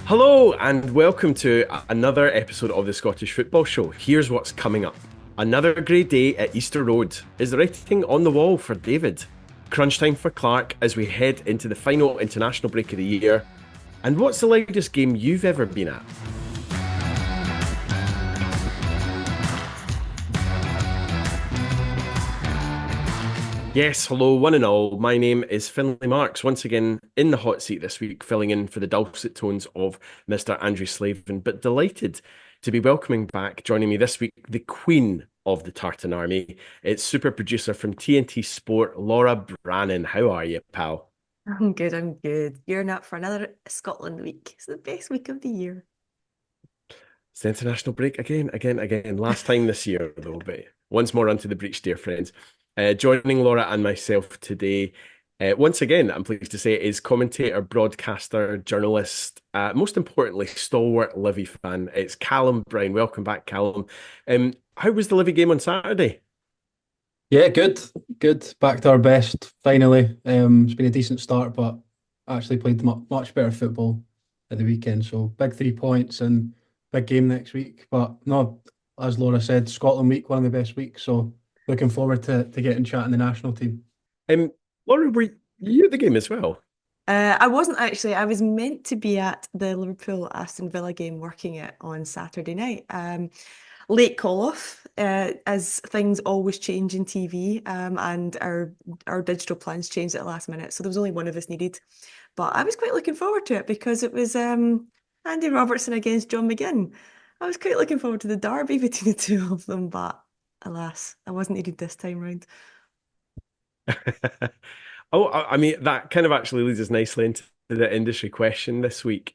Hello and welcome to another episode of the Scottish Football Show. Here's what's coming up. Another great day at Easter Road. Is the writing on the wall for David? Crunch time for Clark as we head into the final international break of the year. And what's the loudest game you've ever been at? Yes, hello, one and all. My name is Findlay Marks, once again in the hot seat this week, filling in for the dulcet tones of Mr. Andrew Slavin, but delighted to be welcoming back, joining me this week, the Queen of the Tartan Army. It's super producer from TNT Sport, Laura Brannan. How are you, pal? I'm good, I'm good. Gearing up for another Scotland week. It's the best week of the year. It's the international break again. Last time this year, though, but once more onto the breach, dear friends. Joining Laura and myself today, once again, I'm pleased to say, is commentator, broadcaster, journalist, most importantly, stalwart Livy fan. It's Calum Brown. Welcome back, Calum. How was the Livy game on Saturday? Yeah, good, good. Back to our best finally. It's been a decent start, but actually played much better football at the weekend. So big 3 points and big game next week. But no, as Laura said, Scotland week, one of the best weeks. So looking forward to getting chatting the national team. Um, Laura, were you at the game as well? I wasn't actually. I was meant to be at the Liverpool Aston Villa game working it on Saturday night. Late call off, as things always change in TV, and our digital plans changed at the last minute. So there was only one of us needed. But I was quite looking forward to it because it was Andy Robertson against John McGinn. I was quite looking forward to the derby between the two of them, but alas, I wasn't needed this time round. Oh, I mean, that kind of actually leads us nicely into the industry question this week.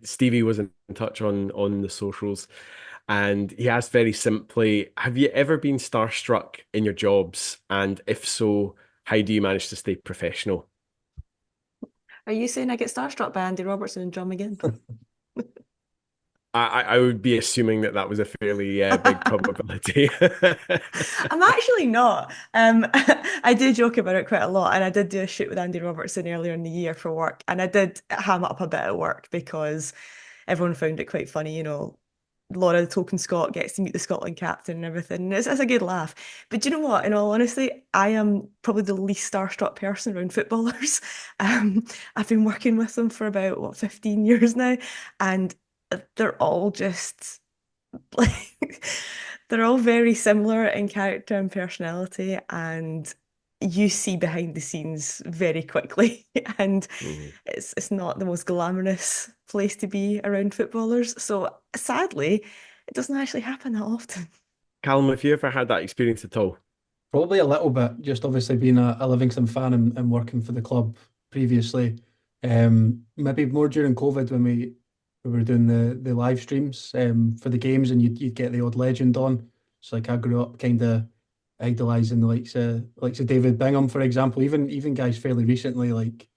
Stevie was in touch on the socials, and he asked very simply, have you ever been starstruck in your jobs? And if so, how do you manage to stay professional? Are you saying I get starstruck by Andy Robertson and John McGinn? I would be assuming that was a fairly big probability. I'm actually not. I do joke about it quite a lot, and I did do a shoot with Andy Robertson earlier in the year for work, and I did ham up a bit at work because everyone found it quite funny, Laura, the token Scot, gets to meet the Scotland captain and everything. And it's a good laugh. But do you know what? In all honesty, I am probably the least starstruck person around footballers. I've been working with them for about, 15 years now, and they're all just like they're all very similar in character and personality, and you see behind the scenes very quickly. And Mhm. it's not the most glamorous place to be around footballers. So sadly, it doesn't actually happen that often. Callum, have you ever had that experience at all? Probably a little bit, just obviously being a Livingston fan and working for the club previously. Maybe more during COVID when we were doing the live streams for the games and you'd get the odd legend on. So like I grew up kind of idolizing the likes of David Bingham, for example. Even guys fairly recently, like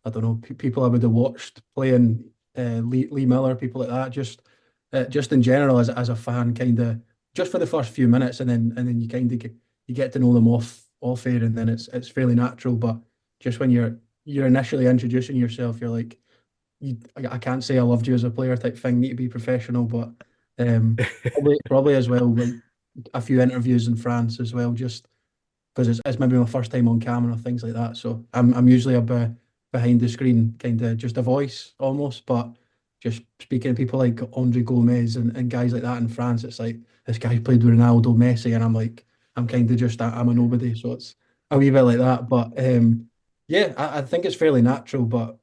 I don't know, people I would have watched playing Lee Miller, people like that. Just in general as a fan, kind of just for the first few minutes, and then you kind of you get to know them off air, and then it's fairly natural. But just when you're initially introducing yourself, you're like, I can't say I loved you as a player type thing. Need to be professional, but probably as well like a few interviews in France as well, just because it's maybe my first time on camera, things like that. So I'm usually behind the screen, kind of just a voice almost, but just speaking to people like Andre Gomez and guys like that in France, it's like this guy played with Ronaldo, Messi, and I'm like I'm kind of just I'm a nobody, so it's a wee bit like that. But yeah, I think it's fairly natural, but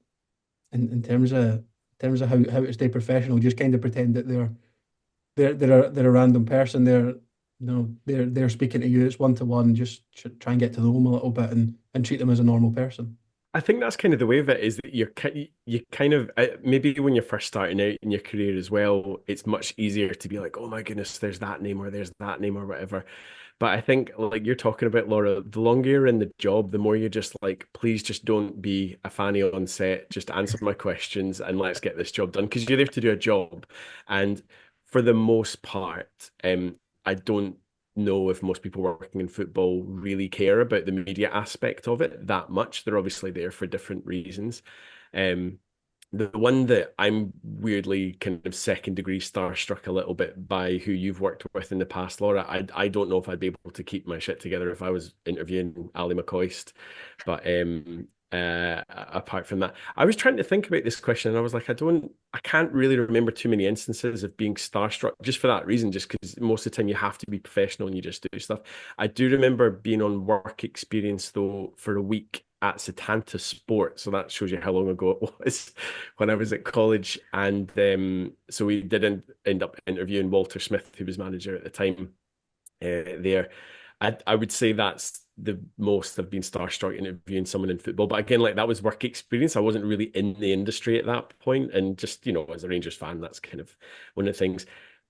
in terms of how to stay professional, just kind of pretend that they're a random person. They're speaking to you. It's one to one. Just try and get to know them a little bit and treat them as a normal person. I think that's kind of the way of it is that you kind of maybe when you're first starting out in your career as well, it's much easier to be like, oh my goodness, there's that name or there's that name or whatever. But I think like you're talking about, Laura, the longer you're in the job, the more you're just like, please just don't be a fanny on set. Just answer my questions and let's get this job done because you're there to do a job. And for the most part, I don't know if most people working in football really care about the media aspect of it that much. They're obviously there for different reasons. Um, The one that I'm weirdly kind of second degree starstruck a little bit by who you've worked with in the past, Laura. I don't know if I'd be able to keep my shit together if I was interviewing Ali McCoist. But apart from that, I was trying to think about this question and I was like, I can't really remember too many instances of being starstruck just for that reason, just because most of the time you have to be professional and you just do stuff. I do remember being on work experience though for a week at Setanta Sport, so that shows you how long ago it was when I was at college. And so we did end up interviewing Walter Smith, who was manager at the time there. I would say that's the most I've been starstruck interviewing someone in football. But again, like that was work experience. I wasn't really in the industry at that point, and just as a Rangers fan, that's kind of one of the things.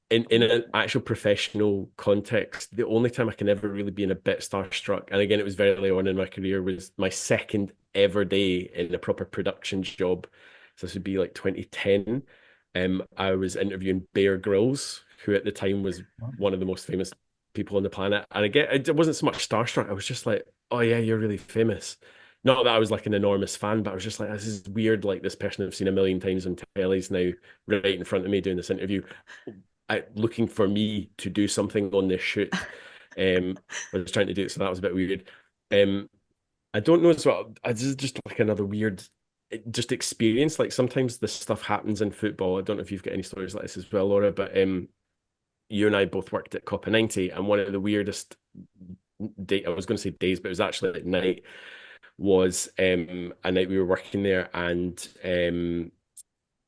In an actual professional context, the only time I can ever really be in a bit starstruck, and again, it was very early on in my career, was my second ever day in a proper production job. So this would be like 2010. I was interviewing Bear Grylls, who at the time was one of the most famous people on the planet. And again, it wasn't so much starstruck. I was just like, oh yeah, you're really famous. Not that I was like an enormous fan, but I was just like, this is weird. Like this person I've seen a million times on telly's now right in front of me doing this interview, looking for me to do something on this shoot. I was trying to do it, so that was a bit weird. I don't know as well. This is just like another weird, just experience. Like sometimes this stuff happens in football. I don't know if you've got any stories like this as well, Laura, but you and I both worked at Copa 90, and one of the weirdest I was going to say days, but it was actually at night, was a night we were working there, and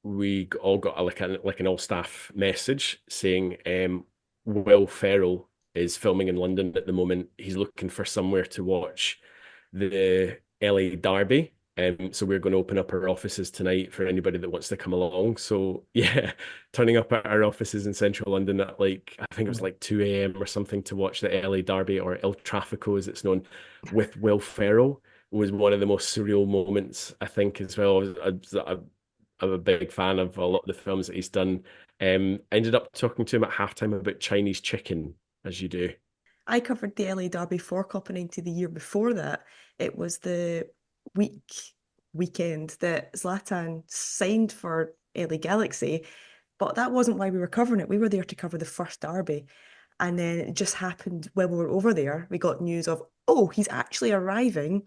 we all got like an all staff message saying Will Ferrell is filming in London at the moment. He's looking for somewhere to watch the LA Derby. So we're going to open up our offices tonight for anybody that wants to come along. So yeah, turning up at our offices in central London at like, I think it was like 2 a.m. or something to watch the LA Derby, or El Tráfico as it's known, with Will Ferrell was one of the most surreal moments, I think, as well. I'm a big fan of a lot of the films that he's done. Ended up talking to him at halftime about Chinese chicken, as you do. I covered the LA Derby for Copa 90 the year before that. It was the weekend that Zlatan signed for LA Galaxy, but that wasn't why we were covering it. We were there to cover the first derby. And then it just happened when we were over there, we got news of, oh, he's actually arriving.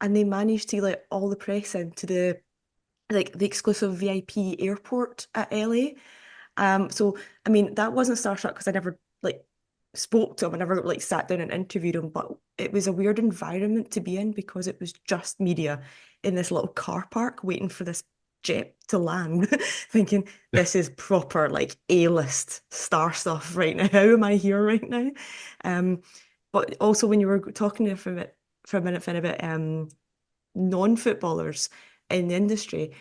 And they managed to let all the press into the exclusive VIP airport at LA. So I mean that wasn't starstruck because I never like spoke to him. I never like sat down and interviewed him, but it was a weird environment to be in because it was just media in this little car park waiting for this jet to land, thinking this is proper like A-list star stuff right now. How am I here right now? But also when you were talking to for a minute, Finn, about non-footballers in the industry,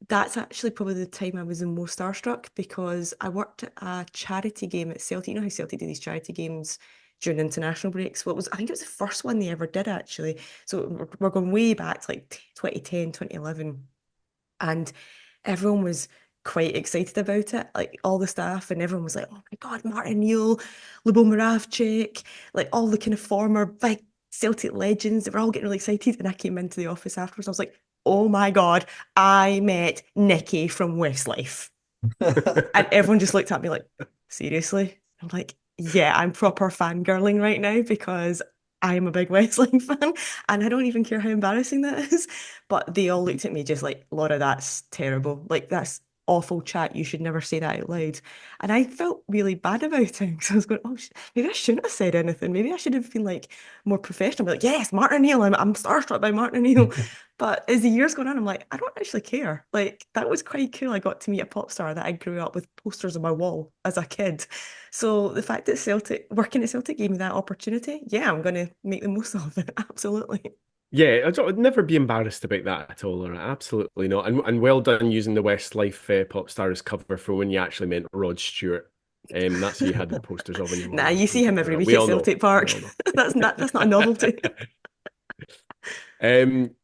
that's actually probably the time I was the most starstruck because I worked at a charity game at Celtic. You know how Celtic do these charity games during international breaks? Well, I think it was the first one they ever did actually. So we're going way back to like 2010, 2011. And everyone was quite excited about it. Like all the staff and everyone was like, oh my God, Martin Neal, Lubo Moravcik, like all the kind of former big Celtic legends. They were all getting really excited. And I came into the office afterwards. I was like, oh my God, I met Nicky from Westlife. And everyone just looked at me like, seriously? I'm like, yeah, I'm proper fangirling right now because I am a big Westlife fan and I don't even care how embarrassing that is. But they all looked at me just like, Laura, that's terrible. Like, that's awful chat. You should never say that out loud. And I felt really bad about it because I was going, oh, maybe I shouldn't have said anything. Maybe I should have been like more professional. Be like, yes, Martin Neal. I'm starstruck by Martin Neal. But as the years go on, I'm like, I don't actually care. Like, that was quite cool. I got to meet a pop star that I grew up with posters on my wall as a kid. So the fact that working at Celtic gave me that opportunity, yeah, I'm going to make the most of it. Absolutely. Yeah, I'd never be embarrassed about that at all, Laura. Absolutely not. And well done using the Westlife pop star as cover for when you actually meant Rod Stewart. That's who you had the posters of on your Nah, wall. you see him every week We at all know. Celtic Park. We all know. That's not a novelty.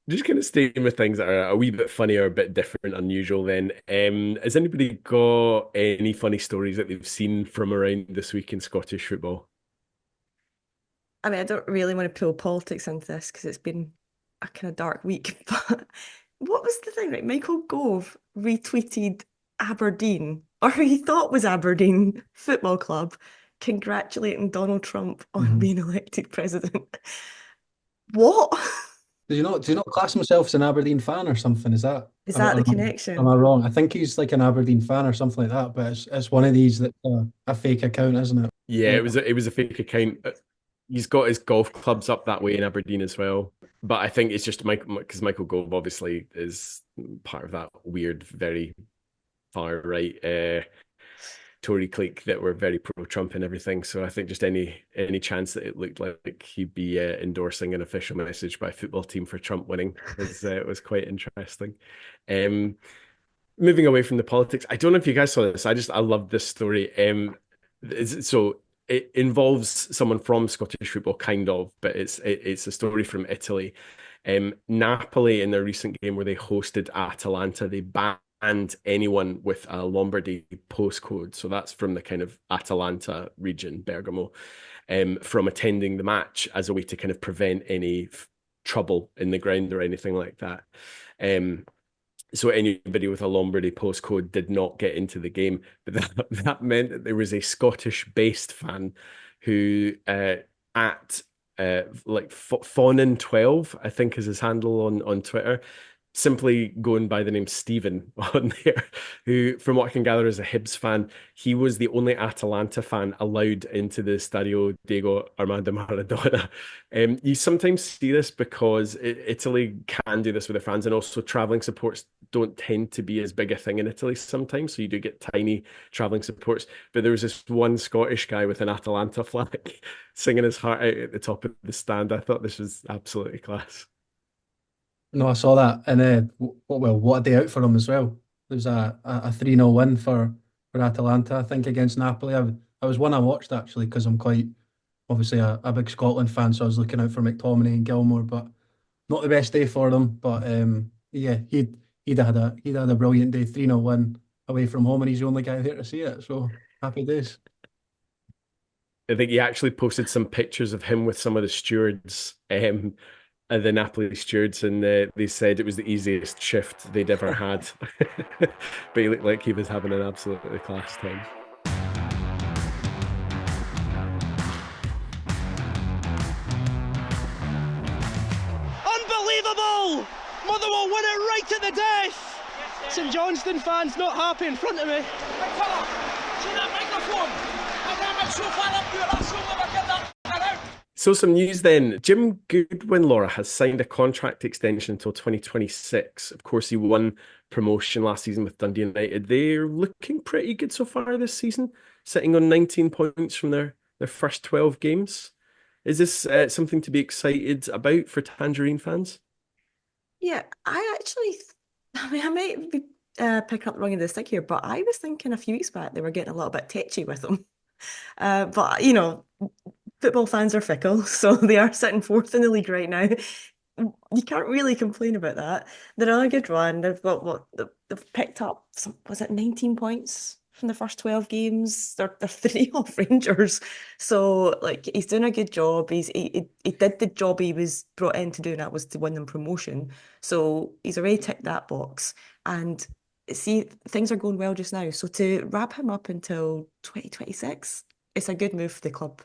Just kind of staying with things that are a wee bit funny or a bit different, unusual then. Has anybody got any funny stories that they've seen from around this week in Scottish football? I mean, I don't really want to pull politics into this because it's been a kind of dark week, but what was the thing, right? Michael Gove retweeted Aberdeen, or who he thought was Aberdeen Football Club, congratulating Donald Trump on Mhm. being elected president. What? Do you not class himself as an Aberdeen fan or something? Is that, Is or that the am I connection? wrong? I think he's like an Aberdeen fan or something like that, but it's one of these that a fake account, isn't it? Yeah, Uh, it was a fake account. He's got his golf clubs up that way in Aberdeen as well. But I think it's just Michael because Michael Gove obviously is part of that weird, very far right Tory clique that were very pro-Trump and everything. So I think just any chance that it looked like he'd be endorsing an official message by a football team for Trump winning was quite interesting. Um, Moving away from the politics, I don't know if you guys saw this. I love this story. So it involves someone from Scottish football, kind of, but it's a story from Italy. Napoli in their recent game where they hosted Atalanta, they banned anyone with a Lombardy postcode. So that's from the kind of Atalanta region, Bergamo, from attending the match as a way to kind of prevent any trouble in the ground or anything like that. Um, so anybody with a Lombardy postcode did not get into the game. But that meant that there was a Scottish-based fan who at like Fawnin12, I think is his handle on Twitter, simply going by the name Stephen on there, who, from what I can gather, is a Hibs fan. He was the only Atalanta fan allowed into the Stadio Diego Armando Maradona. You sometimes see this because Italy can do this with their fans, and also traveling supports don't tend to be as big a thing in Italy sometimes. So you do get tiny traveling supports. But there was this one Scottish guy with an Atalanta flag singing his heart out at the top of the stand. I thought this was absolutely class. no, I saw that, and what a day out for him as well. There was a 3-0 win for Atalanta, I think, against Napoli. I was one I watched actually because I'm quite obviously a big Scotland fan, so I was looking out for McTominay and Gilmore, but not the best day for them. But yeah, he'd had a brilliant day, 3-0 win away from home, and he's the only guy there to see it. So happy days. I think he actually posted some pictures of him with some of the stewards, the Napoli stewards, and they said it was the easiest shift they'd ever had. But he looked like he was having an absolutely class time. Unbelievable! Motherwell win it right at the death! St Johnstone fans not happy in front of me. So some news then. Jim Goodwin, Laura, has signed a contract extension until 2026. Of course, he won promotion last season with Dundee United. They're looking pretty good so far this season, sitting on 19 points from their first 12 games. Is this something to be excited about for Tangerine fans? Yeah, I actually, I mean, I might be picking up the wrong end of the stick here, but I was thinking a few weeks back they were getting a little bit tetchy with them. But football fans are fickle, so they are sitting fourth in the league right now. You can't really complain about that. They're on a good run. They've got they've picked up was it 19 points from the first 12 games? They're three off Rangers. So like he's doing a good job. He did the job he was brought in to do, and that was to win them promotion. So he's already ticked that box. And see, things are going well just now. So to wrap him up until 2026, it's a good move for the club.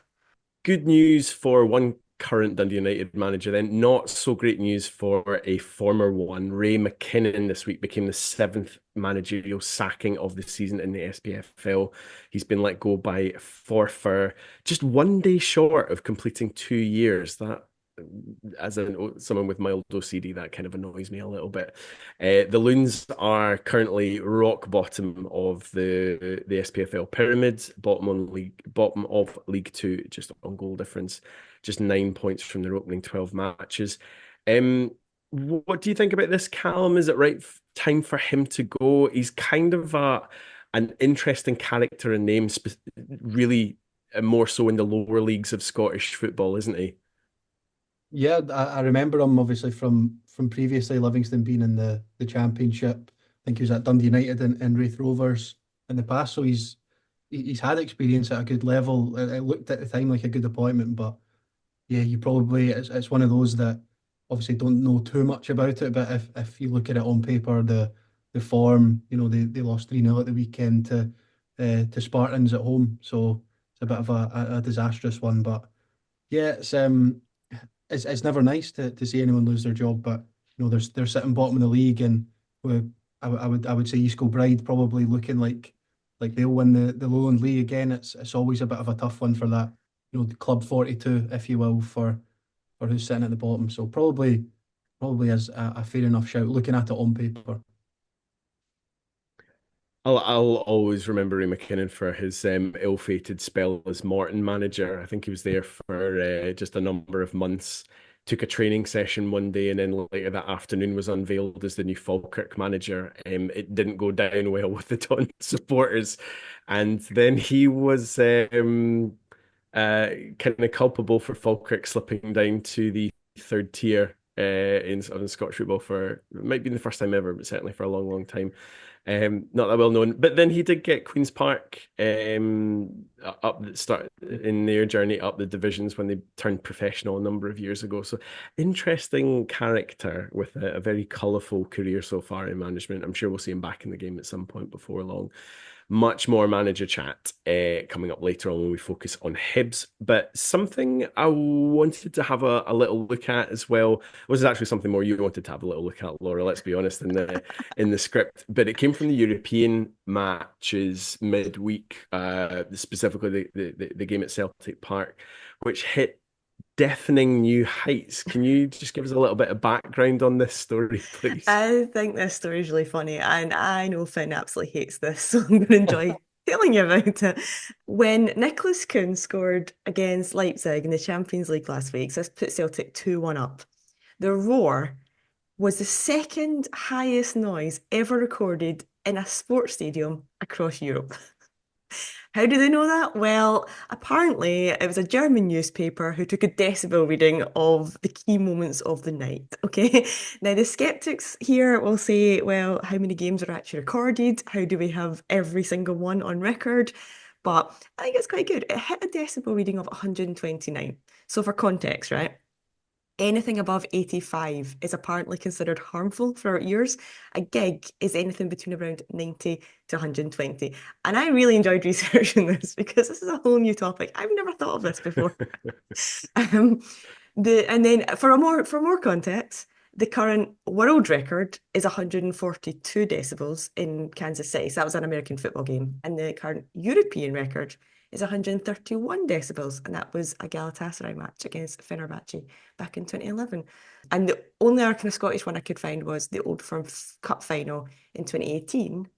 Good news for one current Dundee United manager, then not so great news for a former one. Ray McKinnon this week became the seventh managerial sacking of the season in the SPFL. He's been let go by Forfar just one day short of completing 2 years. That, as someone with mild OCD, that kind of annoys me a little bit. The Loons are currently rock bottom of the SPFL pyramid, bottom of League Two, just on goal difference, just 9 points from their opening 12 matches. What do you think about this, Callum? Is it right time for him to go? He's kind of an interesting character and name, really more so in the lower leagues of Scottish football, isn't he? Yeah, I remember him obviously from previously Livingston being in the Championship. I think he was at Dundee United and Raith Rovers in the past, so he's had experience at a good level. It looked at the time like a good appointment, but yeah, you probably it's one of those that obviously don't know too much about it, but if you look at it on paper, the form, they lost 3-0 at the weekend to Spartans at home, so it's a bit of a disastrous one. But yeah, it's never nice to see anyone lose their job, but they're sitting bottom of the league, and I would say East Kilbride probably looking like they'll win the Lowland League again. It's always a bit of a tough one for that, the club 42, if you will, for who's sitting at the bottom. So probably as a fair enough shout looking at it on paper. I'll always remember Ray McKinnon for his ill-fated spell as Morton manager. I think he was there for just a number of months. Took a training session one day, and then later that afternoon was unveiled as the new Falkirk manager. It didn't go down well with the Don supporters, and then he was kind of culpable for Falkirk slipping down to the third tier in Scottish football for it might be the first time ever, but certainly for a long, long time. Not that well known, but then he did get Queen's Park up the start in their journey up the divisions when they turned professional a number of years ago. So interesting character with a very colourful career so far in management. I'm sure we'll see him back in the game at some point before long. Much more manager chat coming up later on when we focus on Hibs. But something I wanted to have a little look at as well was actually something more you wanted to have a little look at, Laura, let's be honest, in the script. But it came from the European matches midweek, specifically the game at Celtic Park, which hit deafening new heights. Can you just give us a little bit of background on this story, please? I think this story is really funny, and I know Finn absolutely hates this, so I'm going to enjoy telling you about it. When Nicholas Kuhn scored against Leipzig in the Champions League last week, so this put Celtic 2-1 up, the roar was the second highest noise ever recorded in a sports stadium across Europe. How do they know that? Well, apparently it was a German newspaper who took a decibel reading of the key moments of the night. Okay. Now, the skeptics here will say, well, how many games are actually recorded? How do we have every single one on record? But I think it's quite good. It hit a decibel reading of 129. So for context, right? Anything above 85 is apparently considered harmful for our ears. A gig is anything between around 90 to 120. And I really enjoyed researching this because this is a whole new topic. I've never thought of this before. And then for more context, the current world record is 142 decibels in Kansas City. So that was an American football game. And the current European record is 131 decibels, and that was a Galatasaray match against Fenerbahce back in 2011. And the only other kind of Scottish one I could find was the Old Firm Cup final in 2018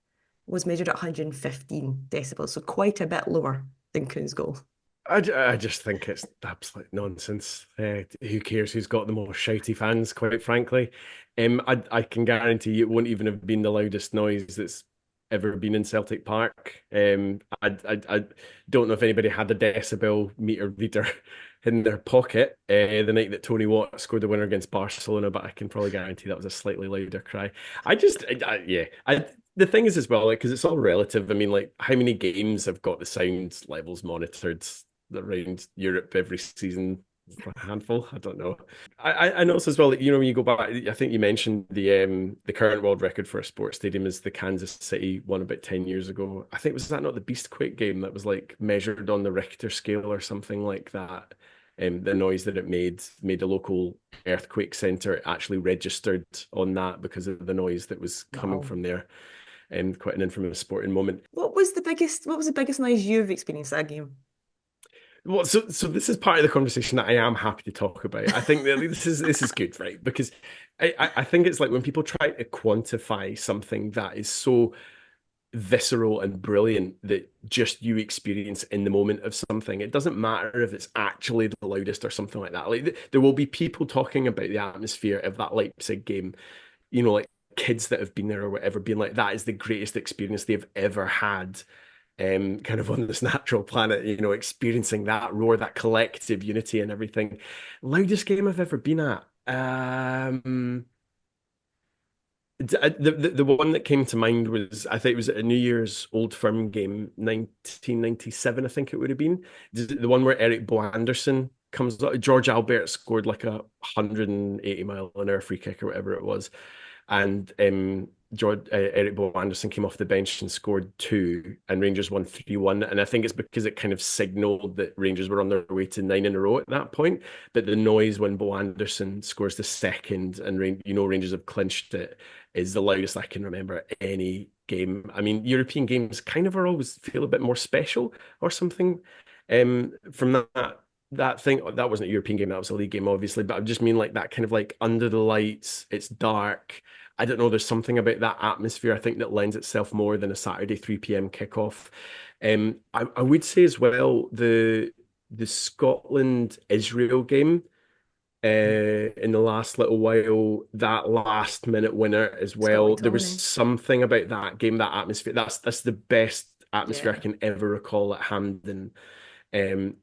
was measured at 115 decibels, so quite a bit lower than Kuhn's goal. I just think it's absolute nonsense. Who cares who's got the most shouty fans, quite frankly? I can guarantee it won't even have been the loudest noise that's ever been in Celtic Park. I don't know if anybody had a decibel meter reader in their pocket the night that Tony Watt scored the winner against Barcelona, but I can probably guarantee that was a slightly louder cry. The thing is as well, like, because it's all relative. I mean, like, how many games have got the sound levels monitored around Europe every season? A handful, I don't know. I noticed as well that, when you go back, I think you mentioned the current world record for a sports stadium is the Kansas City one about 10 years ago. I think, was that not the Beastquake game that was like measured on the Richter scale or something like that? The noise that it made a local earthquake center actually registered on that because of the noise that was coming from there. Quite an infamous sporting moment. What was the biggest noise you've experienced at a game? Well, so this is part of the conversation that I am happy to talk about. I think that this is good, right? Because I think it's like when people try to quantify something that is so visceral and brilliant that just you experience in the moment of something. It doesn't matter if it's actually the loudest or something like that. Like, there will be people talking about the atmosphere of that Leipzig game, like kids that have been there or whatever, being like, that is the greatest experience they've ever had. Kind of on this natural planet, experiencing that roar, that collective unity and everything. Loudest game I've ever been at. The one that came to mind was, I think it was a New Year's Old Firm game, 1997, I think it would have been. The one where Eric Bo Anderson comes up. George Albert scored like a 180-mile-an-hour free kick or whatever it was, and Eric Bo Anderson came off the bench and scored two, and Rangers won 3-1. And I think it's because it kind of signalled that Rangers were on their way to 9 in a row at that point. But the noise when Bo Anderson scores the second, and Rangers have clinched it, is the loudest I can remember at any game. I mean, European games kind of always feel a bit more special or something. From that thing, that wasn't a European game, that was a league game, obviously. But I just mean like that kind of like under the lights, it's dark. I don't know, there's something about that atmosphere, I think, that lends itself more than a Saturday 3 p.m. kickoff. I would say as well, the Scotland-Israel game in the last little while, that last minute winner as well. There was something about that game, that atmosphere. That's the best atmosphere I can ever recall at Hampden.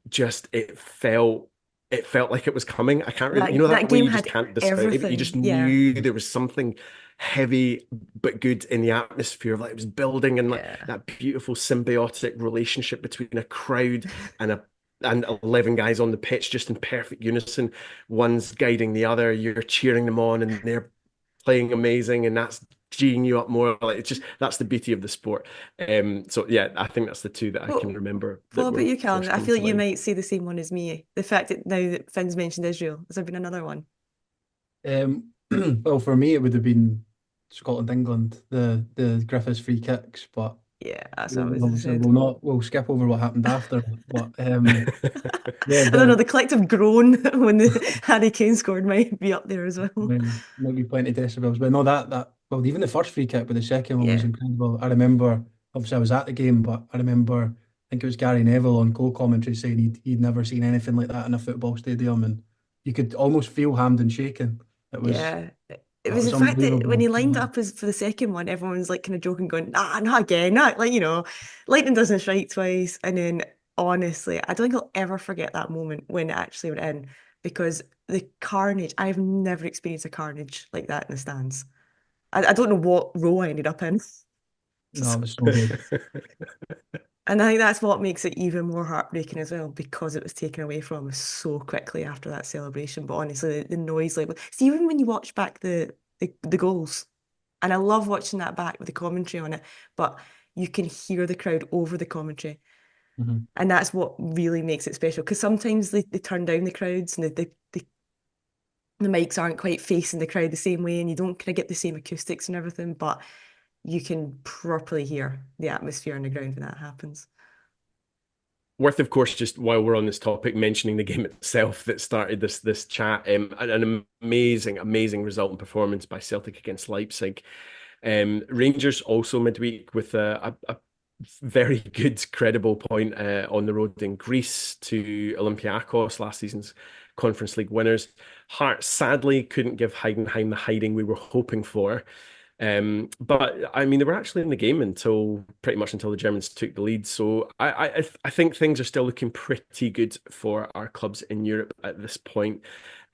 Just it felt like it was coming. I can't really, that way you just can't describe it. You just knew there was something heavy but good in the atmosphere, like it was building, and like that beautiful symbiotic relationship between a crowd and 11 guys on the pitch, just in perfect unison. One's guiding the other, you're cheering them on, and they're playing amazing, and that's geeing you up more. Like, it's just, that's the beauty of the sport. So yeah, I think that's the two that I can remember. What about you, Callum? I feel like you might say the same one as me. The fact that now that Finn's mentioned Israel, has there been another one? Well, for me, it would have been Scotland, England, the Griffiths free kicks, but yeah, that's what I was saying. We'll skip over what happened after. But I don't know, the collective groan when the Harry Kane scored might be up there as well. Might be plenty of decibels, but no, well, even the first free kick, but the second one was incredible. I remember, obviously I was at the game, but I remember, I think it was Gary Neville on co-commentary saying he'd never seen anything like that in a football stadium, and you could almost feel Hampden shaking. It was the fact that when he lined up for the second one, everyone's like kind of joking, going, not again, not like, lightning doesn't strike twice. And then honestly, I don't think I'll ever forget that moment when it actually went in, because the carnage, I've never experienced a carnage like that in the stands. I don't know what row I ended up in. No, it was so good. And I think that's what makes it even more heartbreaking as well, because it was taken away from us so quickly after that celebration. But honestly, the noise level. See, even when you watch back the goals, and I love watching that back with the commentary on it, but you can hear the crowd over the commentary. Mm-hmm. And that's what really makes it special, because sometimes they turn down the crowds and the mics aren't quite facing the crowd the same way, and you don't kind of get the same acoustics and everything, but you can properly hear the atmosphere on the ground when that happens. Worth, of course, just while we're on this topic, mentioning the game itself that started this chat. An amazing result and performance by Celtic against Leipzig. Rangers also midweek with a very good, credible point on the road in Greece to Olympiacos, last season's Conference League winners. Hearts sadly couldn't give Heidenheim the hiding we were hoping for. But I mean, they were actually in the game pretty much until the Germans took the lead. So I think things are still looking pretty good for our clubs in Europe at this point.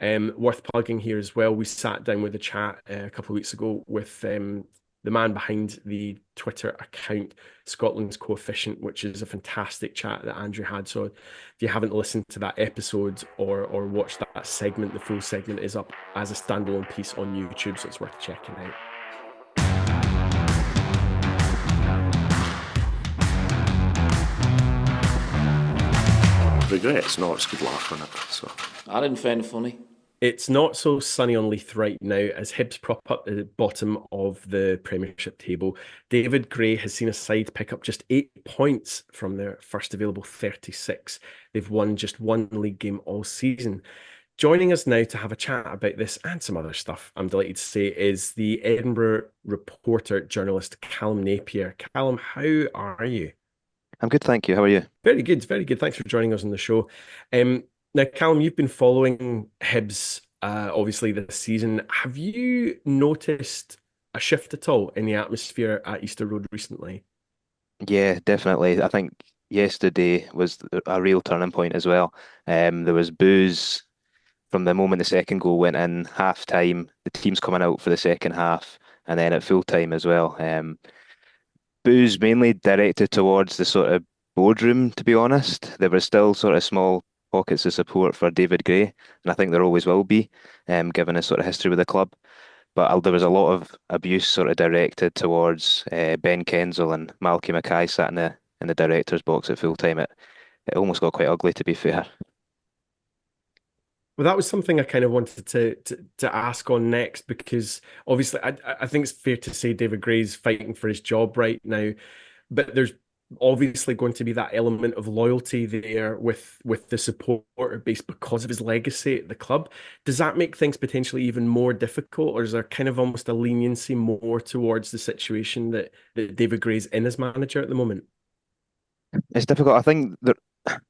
Worth plugging here as well, we sat down with a chat a couple of weeks ago with the man behind the Twitter account, Scotland's Coefficient, which is a fantastic chat that Andrew had. So if you haven't listened to that episode or watched that segment, the full segment is up as a standalone piece on YouTube, so it's worth checking out. Regrets? No, it's good laugh on it. So I didn't find it funny. It's not so sunny on Leith right now as Hibs prop up at the bottom of the Premiership table. David Gray has seen a side pick up just 8 points from their first available 36. They've won just one league game all season. Joining us now to have a chat about this and some other stuff, I'm delighted to say, is the Edinburgh Reporter journalist Callum Napier. Callum, how are you? I'm good, thank you. How are you? Very good, very good. Thanks for joining us on the show. Now, Callum, you've been following Hibs, obviously, this season. Have you noticed a shift at all in the atmosphere at Easter Road recently? Yeah, definitely. I think yesterday was a real turning point as well. There was boos from the moment the second goal went in, half time, the team's coming out for the second half, and then at full time as well. Boos mainly directed towards the sort of boardroom, to be honest. There were still sort of small pockets of support for David Gray, and I think there always will be, given his sort of history with the club. But there was a lot of abuse sort of directed towards Ben Kensel and Malky Mackay sat in the director's box at full time. It almost got quite ugly, to be fair. Well, that was something I kind of wanted to ask on next, because obviously I think it's fair to say David Gray's fighting for his job right now, but there's obviously going to be that element of loyalty there with the supporter base because of his legacy at the club. Does that make things potentially even more difficult, or is there kind of almost a leniency more towards the situation that David Gray's in as manager at the moment? It's difficult. I think that,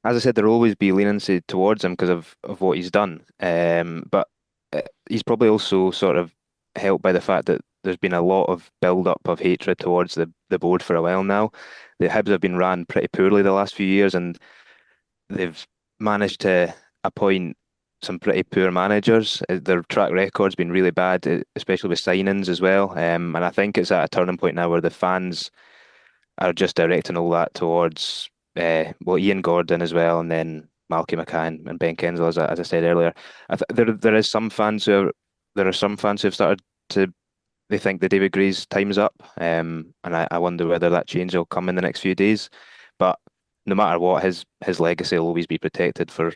as I said, there'll always be leniency towards him because of what he's done. But he's probably also sort of helped by the fact that there's been a lot of build-up of hatred towards the board for a while now. The Hibs have been ran pretty poorly the last few years, and they've managed to appoint some pretty poor managers. Their track record's been really bad, especially with signings as well. And I think it's at a turning point now where the fans are just directing all that towards Ian Gordon as well, and then Malky Mackay and Ben Kensel, as I said earlier. There are some fans who have started to, they think the David Gray's time's up, and I wonder whether that change will come in the next few days. But no matter what, his legacy will always be protected for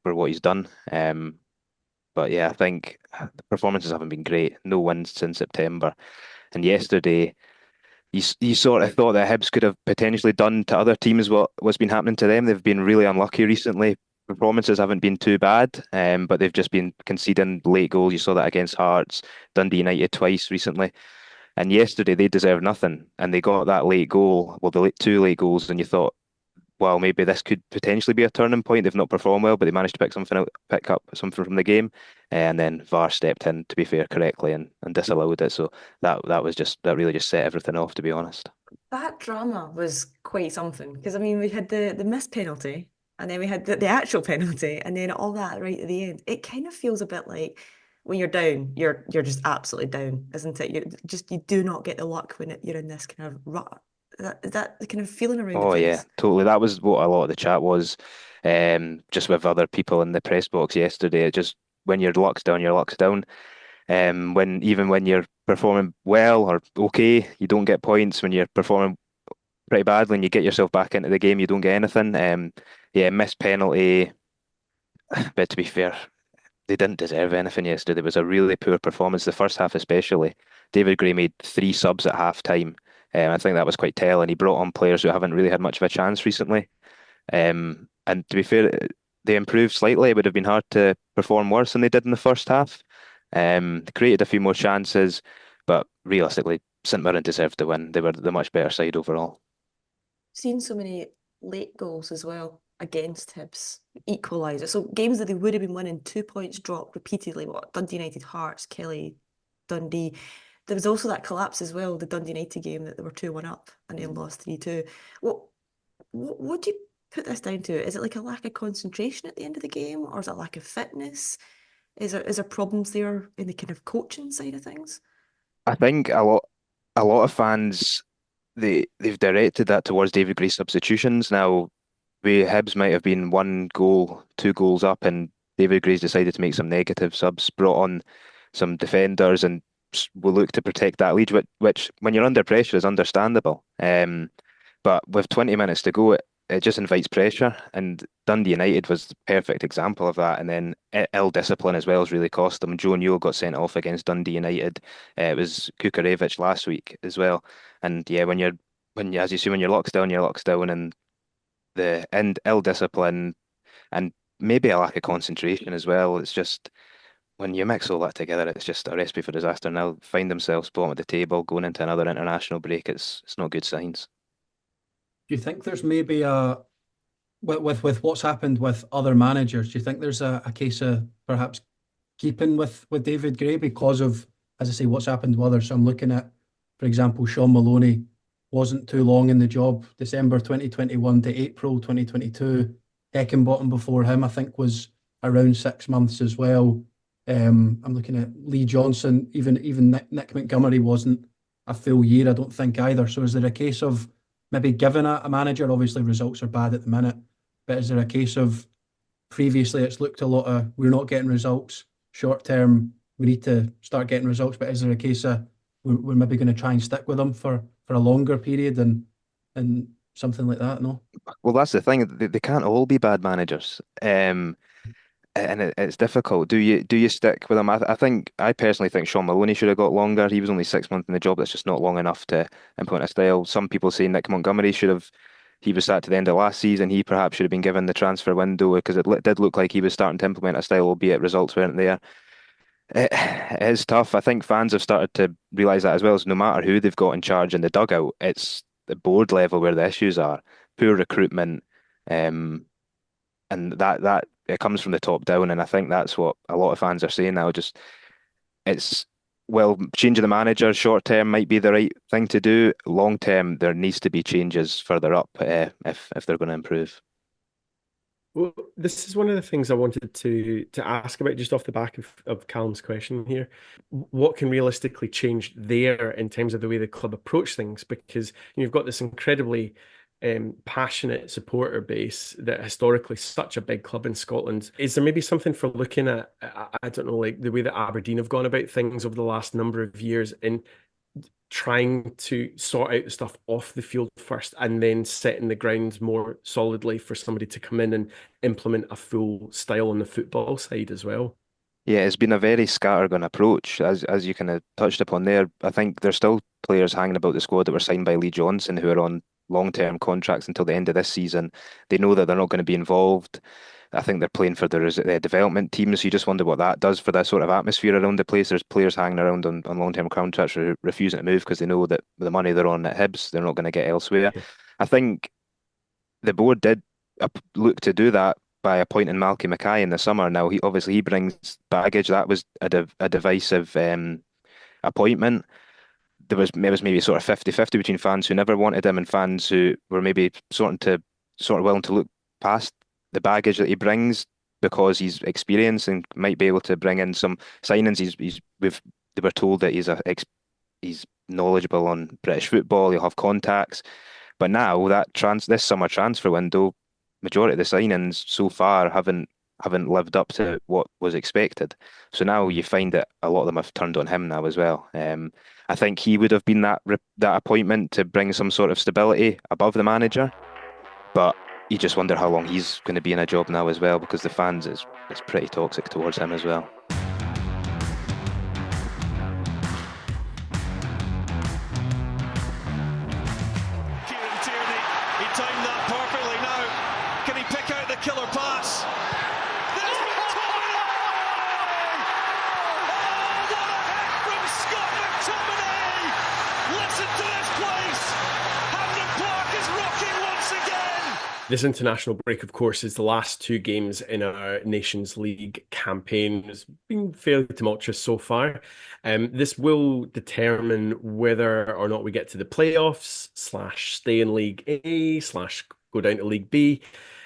what he's done. But yeah, I think the performances haven't been great. No wins since September, and yesterday, you sort of thought that Hibs could have potentially done to other teams what's been happening to them. They've been really unlucky recently. Performances haven't been too bad, but they've just been conceding late goals. You saw that against Hearts, Dundee United twice recently. And yesterday they deserved nothing, and they got that late goal, well, two late goals, and you thought, well, maybe this could potentially be a turning point. They've not performed well, but they managed to pick up something from the game, and then VAR stepped in, to be fair, correctly and disallowed it. So that really just set everything off, to be honest. That drama was quite something, because I mean we had the missed penalty, and then we had the actual penalty, and then all that right at the end. It kind of feels a bit like when you're down, you're just absolutely down, isn't it? You do not get the luck when you're in this kind of rut. That kind of feeling around the Oh place. yeah, totally. That was what a lot of the chat was, just with other people in the press box yesterday. It just, when your luck's down, your luck's down. When you're performing well or okay, you don't get points. When you're performing pretty badly and you get yourself back into the game, you don't get anything. Yeah, missed penalty. But to be fair, they didn't deserve anything yesterday. It was a really poor performance, the first half especially. David Gray made 3 subs at half time. I think that was quite telling. He brought on players who haven't really had much of a chance recently. And to be fair, they improved slightly. It would have been hard to perform worse than they did in the first half. They created a few more chances, but realistically, St Mirren deserved to win. They were the much better side overall. Seen so many late goals as well against Hibs, equaliser. So games that they would have been winning, 2 points dropped repeatedly. What, Dundee United, Hearts, Kelly, Dundee. There was also that collapse as well, the Dundee United game that they were 2-1 up and then lost 3-2. What do you put this down to? Is it like a lack of concentration at the end of the game, or is it a lack of fitness? Is there problems there in the kind of coaching side of things? I think a lot of fans, they've directed that towards David Gray's substitutions. Now, Hibs might have been 1 goal, 2 goals up, and David Gray's decided to make some negative subs, brought on some defenders, and will look to protect that lead, which when you're under pressure is understandable. But with 20 minutes to go, it just invites pressure, and Dundee United was the perfect example of that. And then ill discipline as well has really cost them. Joe Newell got sent off against Dundee United. It was Kukarevich last week as well. And yeah, when your luck's down, your luck's down, and ill discipline and maybe a lack of concentration as well. It's just, when you mix all that together, it's just a recipe for disaster. Now find themselves bottom of the table going into another international break. It's not good signs. Do you think there's maybe with what's happened with other managers, do you think there's a case of perhaps keeping with David Gray because of, as I say, what's happened with others? So I'm looking at, for example, Sean Maloney wasn't too long in the job, December 2021 to April 2022. Heckingbottom before him, I think, was around 6 months as well. I'm looking at Lee Johnson, even Nick Montgomery wasn't a full year, I don't think, either. So is there a case of maybe giving a manager, obviously results are bad at the minute, but is there a case of previously it's looked a lot of we're not getting results short term. We need to start getting results. But is there a case of we're maybe going to try and stick with them for a longer period and something like that? No. Well, that's the thing. They can't all be bad managers. And it's difficult. Do you stick with him? I personally think Sean Maloney should have got longer. He was only 6 months in the job. That's just not long enough to implement a style. Some people say Nick Montgomery should have. He was sacked at the end of last season. He perhaps should have been given the transfer window because did look like he was starting to implement a style, albeit results weren't there. It is tough. I think fans have started to realise that as well. So no matter who they've got in charge in the dugout, it's the board level where the issues are. Poor recruitment, and that it comes from the top down, and I think that's what a lot of fans are saying now. Just it's changing the manager short term might be the right thing to do. Long term, there needs to be changes further up if they're going to improve. Well, this is one of the things I wanted to ask about just off the back of Callum's question here. What can realistically change there in terms of the way the club approach things? Because you've got this incredibly passionate supporter base that historically is such a big club in Scotland. Is there maybe something for looking at, I don't know, like the way that Aberdeen have gone about things over the last number of years in trying to sort out the stuff off the field first and then setting the ground more solidly for somebody to come in and implement a full style on the football side as well? Yeah, it's been a very scattergun approach, as you kind of touched upon there. I think there's still players hanging about the squad that were signed by Lee Johnson who are on long-term contracts until the end of this season. They know that they're not going to be involved. I think they're playing for their development teams. So you just wonder what that does for that sort of atmosphere around the place. There's players hanging around on long-term contracts refusing to move because they know that the money they're on at Hibs, they're not going to get elsewhere. Yeah. I think the board did look to do that by appointing Malky Mackay in the summer. Now, he brings baggage. That was a divisive appointment. It was maybe sort of 50-50 between fans who never wanted him and fans who were maybe sort of willing to look past the baggage that he brings because he's experienced and might be able to bring in some signings. They were told that he's knowledgeable on British football. He'll have contacts, but now this summer transfer window, majority of the signings so far haven't lived up to what was expected. So now you find that a lot of them have turned on him now as well. I think he would have been that appointment to bring some sort of stability above the manager, but you just wonder how long he's going to be in a job now as well, because the fans is pretty toxic towards him as well. Kieran Tierney, he timed that perfectly now. Can he pick out the killer pass? There's McTominay! Oh, what a hit from Scott McTominay! Listen to this place! Hampden Park is rocking once again! This international break, of course, is the last two games in our Nations League campaign. It's been fairly tumultuous so far. This will determine whether or not we get to the playoffs / stay in League A / go down to League B.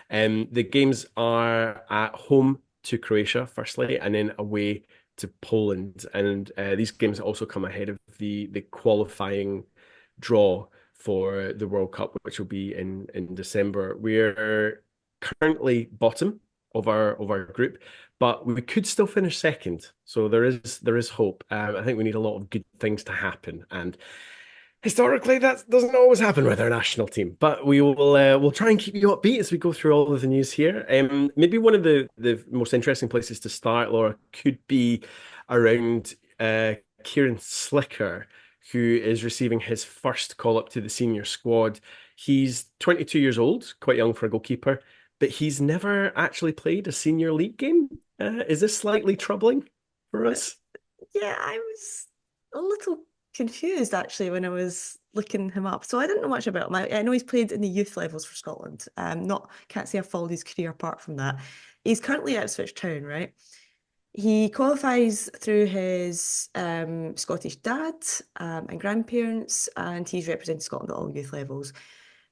The games are at home to Croatia, firstly, and then away to Poland. And these games also come ahead of the qualifying draw for the World Cup, which will be in December. We're currently bottom of our group, but we could still finish second. So there is hope. I think we need a lot of good things to happen, and historically that doesn't always happen with our national team. But we'll try and keep you upbeat as we go through all of the news here. Maybe one of the most interesting places to start, Laura, could be around Cieran Slicker, who is receiving his first call up to the senior squad. He's 22 years old, quite young for a goalkeeper, but he's never actually played a senior league game. Is this slightly troubling for us? Yeah, I was a little confused actually when I was looking him up. So I didn't know much about him. I know he's played in the youth levels for Scotland. Can't say I've followed his career apart from that. He's currently at Ipswich Town, right? He qualifies through his Scottish dad and grandparents, and he's represented Scotland at all youth levels.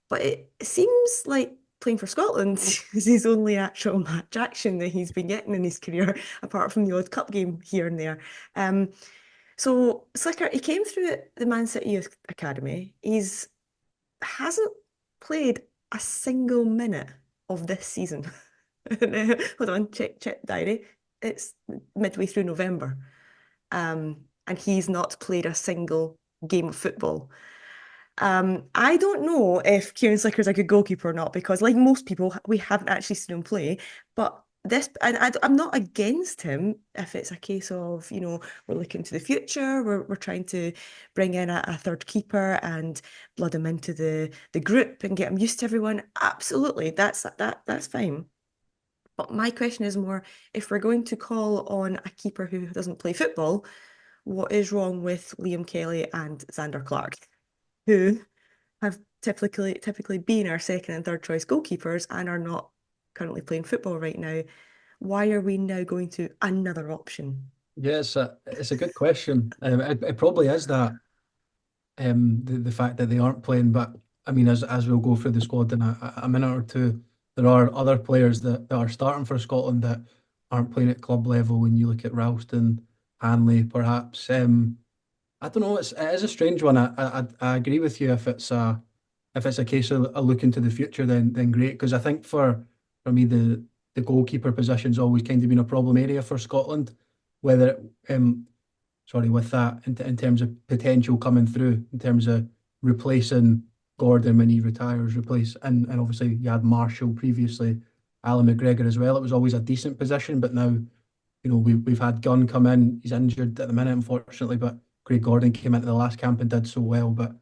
But it seems like playing for Scotland is his only actual match action that he's been getting in his career, apart from the odd cup game here and there. So Slicker, he came through at the Man City Youth Academy. Hasn't played a single minute of this season. Hold on, check diary. It's midway through November. And he's not played a single game of football. I don't know if Cieran Slicker's a good goalkeeper or not, because like most people, we haven't actually seen him play. But this, and I'm not against him if it's a case of, we're looking to the future, we're trying to bring in a third keeper and blood him into the group and get him used to everyone. Absolutely, that's fine. But my question is more, if we're going to call on a keeper who doesn't play football, what is wrong with Liam Kelly and Xander Clark, who have typically been our second and third choice goalkeepers and are not currently playing football right now? Why are we now going to another option? Yeah, it's a good question. It probably is that the fact that they aren't playing, but I mean, as we'll go through the squad in a minute or two, there are other players that are starting for Scotland that aren't playing at club level. When you look at Ralston, Hanley, perhaps. I don't know. It is a strange one. I agree with you. If it's a case of a look into the future, then great. Because I think for me the goalkeeper position's always kind of been a problem area for Scotland. Whether sorry, with that in terms of potential coming through, in terms of replacing Gordon when he retires, and obviously you had Marshall previously, Alan McGregor as well. It was always a decent position, but now we've had Gunn come in. He's injured at the minute, unfortunately, but Craig Gordon came into the last camp and did so well. But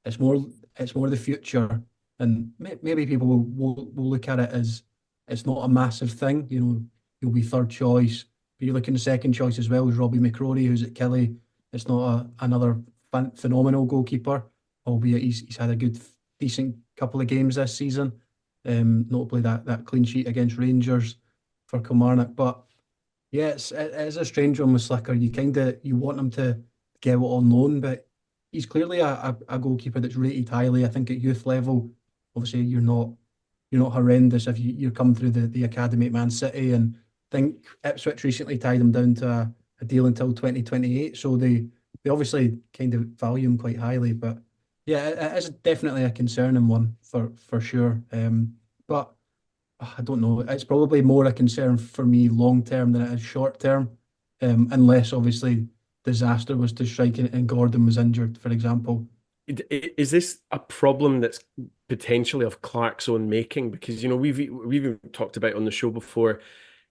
it's more the future, and maybe people will look at it as it's not a massive thing. He'll be third choice. But you're looking at second choice as well as Robbie McCrory, who's at Killie. It's not another phenomenal goalkeeper, albeit he's had a decent couple of games this season. Notably that clean sheet against Rangers for Kilmarnock. But yeah, it is a strange one with Slicker. You want him to get it on loan, but he's clearly a goalkeeper that's rated highly. I think at youth level, obviously you're not horrendous if you're coming through the academy at Man City, and I think Ipswich recently tied him down to a deal until 2028. So they obviously kind of value him quite highly. But yeah, it is definitely a concerning one for sure. But I don't know. It's probably more a concern for me long term than it is short term, unless obviously disaster was to strike and Gordon was injured, for example. Is this a problem that's potentially of Clark's own making? Because we've even talked about on the show before,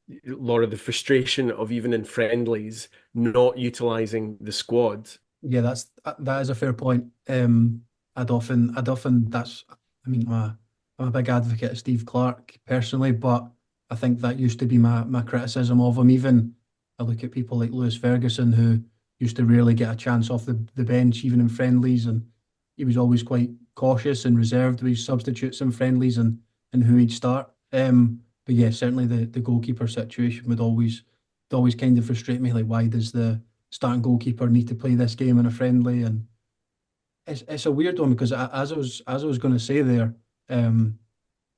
a lot of the frustration of even in friendlies not utilising the squad. Yeah, that is a fair point. I'd often that's I mean I'm a big advocate of Steve Clark personally, but I think that used to be my criticism of him. Even I look at people like Lewis Ferguson, who used to rarely get a chance off the bench, even in friendlies, and he was always quite cautious and reserved with his substitutes in friendlies and who he'd start. But yeah, certainly the goalkeeper situation would always kind of frustrate me. Like, why does the starting goalkeeper need to play this game in a friendly? And it's a weird one because as I was going to say there,